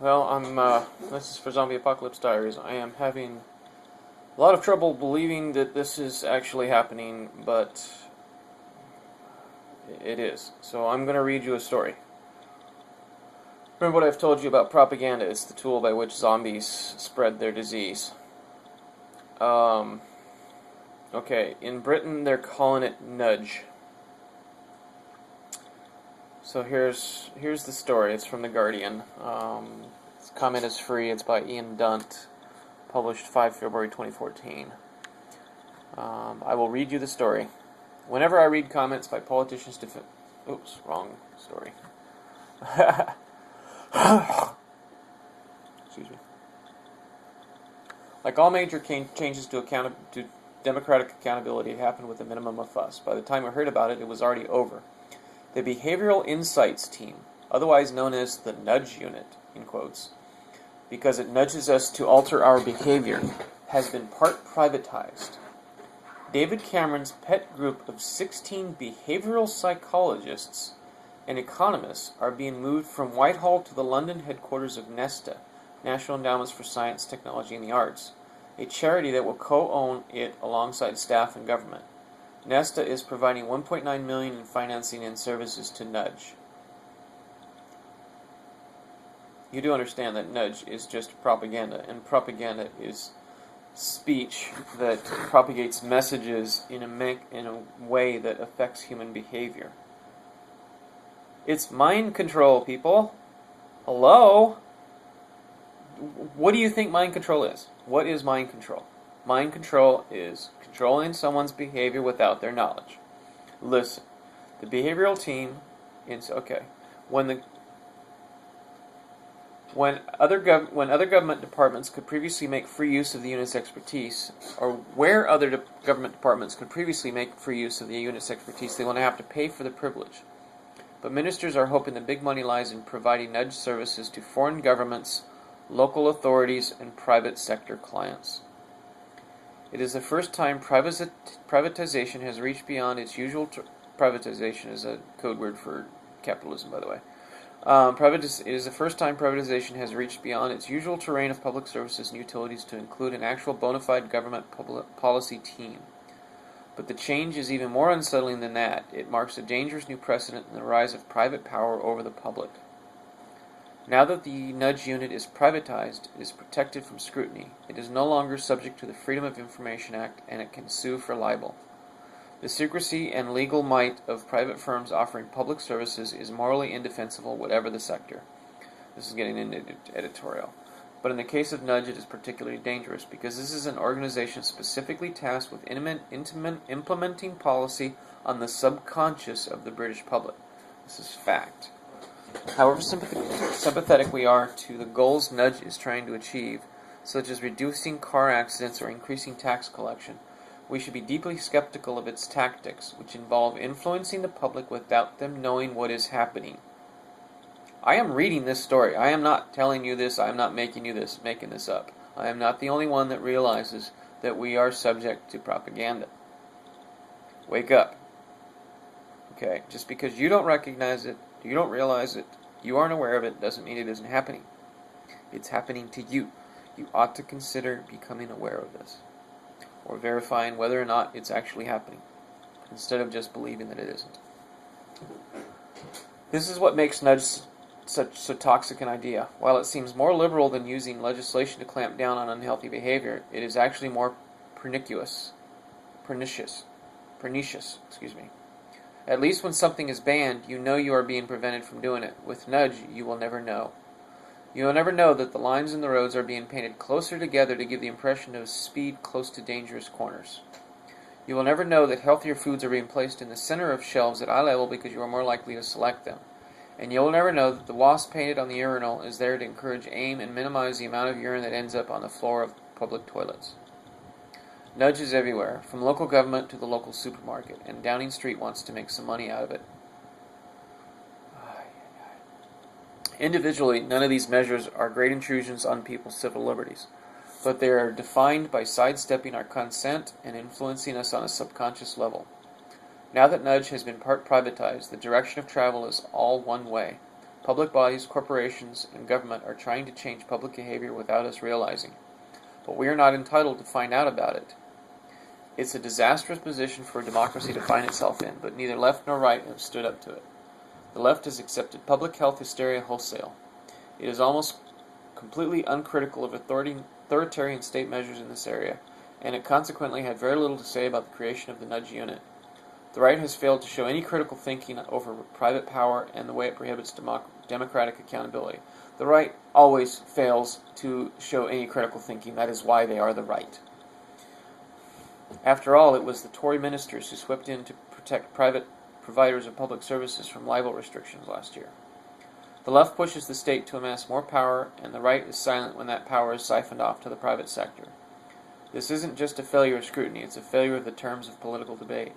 Well, this is for Zombie Apocalypse Diaries. I am having a lot of trouble believing that this is actually happening, but it is. So I'm going to read you a story. Remember what I've told you about propaganda? It's the tool by which zombies spread their disease. Okay, in Britain they're calling it nudge. So here's the story. It's from The Guardian. This comment is free. It's by Ian Dunt, published 5 February 2014. I will read you the story. Whenever I read comments by politicians oops, wrong story. Excuse me. Like all major changes to democratic accountability happened with a minimum of fuss. By the time I heard about it, it was already over. The Behavioral Insights Team, otherwise known as the Nudge Unit, in quotes, because it nudges us to alter our behavior, has been part privatized. David Cameron's pet group of 16 behavioral psychologists and economists are being moved from Whitehall to the London headquarters of NESTA, National Endowments for Science, Technology and the Arts, a charity that will co-own it alongside staff and government. NESTA is providing $1.9 million in financing and services to Nudge. You do understand that Nudge is just propaganda, and propaganda is speech that propagates messages in a way that affects human behavior. It's mind control, people. Hello? What do you think mind control is? What is mind control? Mind control is controlling someone's behavior without their knowledge. Listen, the behavioral team when other government departments could previously make free use of the unit's expertise, or where other government departments could previously make free use of the unit's expertise, they will now have to pay for the privilege. But ministers are hoping the big money lies in providing nudge services to foreign governments, local authorities, and private sector clients. It is the first time privatization has reached beyond its usual... privatization is a code word for capitalism, by the way. It is the first time privatization has reached beyond its usual terrain of public services and utilities to include an actual bona fide government policy team. But the change is even more unsettling than that. It marks a dangerous new precedent in the rise of private power over the public. Now that the Nudge Unit is privatized, it is protected from scrutiny. It is no longer subject to the Freedom of Information Act, and it can sue for libel. The secrecy and legal might of private firms offering public services is morally indefensible, whatever the sector. This is getting into editorial. But in the case of Nudge, it is particularly dangerous, because this is an organization specifically tasked with implementing policy on the subconscious of the British public. This is fact. However sympathetic we are to the goals Nudge is trying to achieve, such as reducing car accidents or increasing tax collection, we should be deeply skeptical of its tactics, which involve influencing the public without them knowing what is happening. I am reading this story. I am not telling you this. I am not making this up. I am not the only one that realizes that we are subject to propaganda. Wake up. Okay, just because you don't recognize it, you don't realize it, you aren't aware of it, doesn't mean it isn't happening. It's happening to you. You ought to consider becoming aware of this, or verifying whether or not it's actually happening, instead of just believing that it isn't. This is what makes Nudge such so toxic an idea. While it seems more liberal than using legislation to clamp down on unhealthy behavior, it is actually more pernicious. At least when something is banned, you know you are being prevented from doing it. With Nudge, you will never know. You will never know that the lines in the roads are being painted closer together to give the impression of speed close to dangerous corners. You will never know that healthier foods are being placed in the center of shelves at eye level because you are more likely to select them. And you will never know that the wasp painted on the urinal is there to encourage aim and minimize the amount of urine that ends up on the floor of public toilets. Nudge is everywhere, from local government to the local supermarket, and Downing Street wants to make some money out of it. Individually, none of these measures are great intrusions on people's civil liberties, but they are defined by sidestepping our consent and influencing us on a subconscious level. Now that Nudge has been part privatized, the direction of travel is all one way. Public bodies, corporations, and government are trying to change public behavior without us realizing. But we are not entitled to find out about it. It's a disastrous position for a democracy to find itself in, but neither left nor right have stood up to it. The left has accepted public health hysteria wholesale. It is almost completely uncritical of authoritarian state measures in this area, and it consequently had very little to say about the creation of the nudge unit. The right has failed to show any critical thinking over private power and the way it prohibits democratic accountability. The right always fails to show any critical thinking. That is why they are the right. After all, it was the Tory ministers who swept in to protect private providers of public services from libel restrictions last year. The left pushes the state to amass more power, and the right is silent when that power is siphoned off to the private sector. This isn't just a failure of scrutiny, it's a failure of the terms of political debate.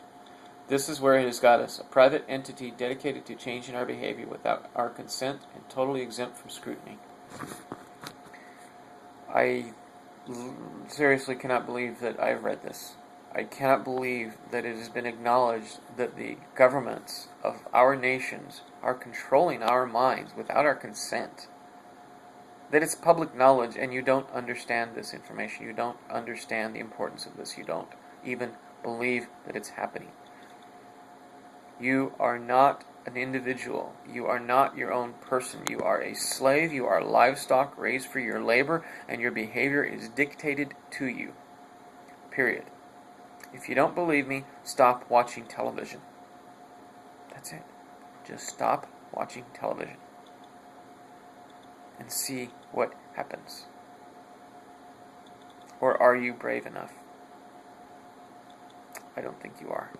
This is where it has got us, a private entity dedicated to changing our behavior without our consent and totally exempt from scrutiny. I seriously cannot believe that I've read this. I cannot believe that it has been acknowledged that the governments of our nations are controlling our minds without our consent. That it's public knowledge and you don't understand this information. You don't understand the importance of this. You don't even believe that it's happening. You are not an individual. You are not your own person. You are a slave. You are livestock raised for your labor, and your behavior is dictated to you. Period. If you don't believe me, stop watching television. That's it. Just stop watching television and see what happens. Or are you brave enough? I don't think you are.